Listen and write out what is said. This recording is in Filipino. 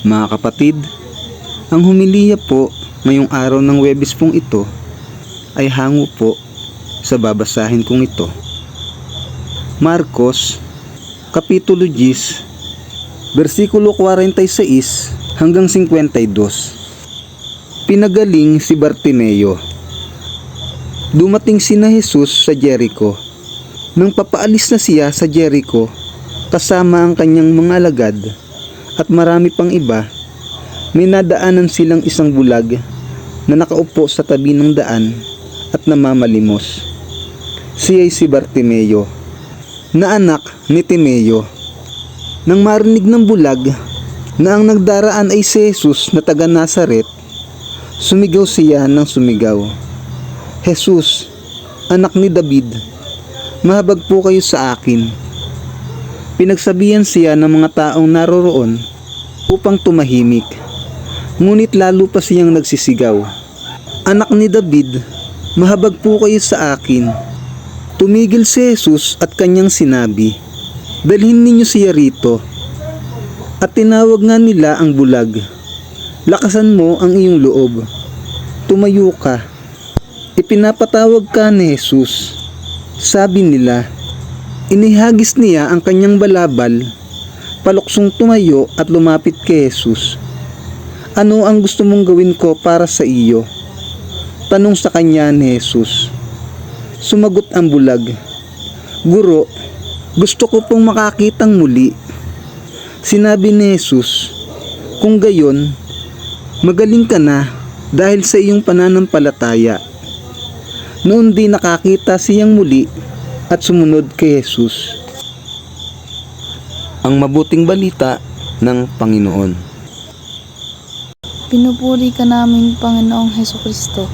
Mga kapatid, ang humiliya po ngayong araw ng Huwebes pong ito ay hango po sa babasahin kong ito. Marcos, Kapitulo 10, versikulo 46 hanggang 52. Pinagaling si Bartimeo. Dumating sina Jesus sa Jericho. Nang papaalis na siya sa Jericho, kasama ang kanyang mga alagad at marami pang iba, may nadaanan silang isang bulag na nakaupo sa tabi ng daan at namamalimos. Siya'y si Bartimeo, na anak ni Timeo. Nang marinig ng bulag na ang nagdaraan ay si Jesus na taga Nazaret, sumigaw siya ng sumigaw, "Jesus, anak ni David, mahabag po kayo sa akin." Pinagsabihan siya ng mga taong naroroon upang tumahimik, ngunit lalo pa siyang nagsisigaw, "Anak ni David, mahabag po kayo sa akin." Tumigil si Jesus at kanyang sinabi, "Dalhin ninyo siya rito." At tinawag nga nila ang bulag, "Lakasan mo ang iyong loob, tumayo ka." Ipinapatawag ka ni Jesus. Sabi nila, inihagis niya ang kanyang balabal, paluksong tumayo at lumapit kay Jesus. "Ano ang gusto mong gawin ko para sa iyo?" tanong sa kanya ni Jesus. Sumagot ang bulag, "Guro, gusto ko pong makakitang muli." Sinabi ni Jesus, "Kung gayon, magaling ka na dahil sa iyong pananampalataya." Noon din nakakita siyang muli at sumunod kay Jesus. Ang mabuting balita ng Panginoon. Pinupuri ka namin, Panginoong Hesukristo.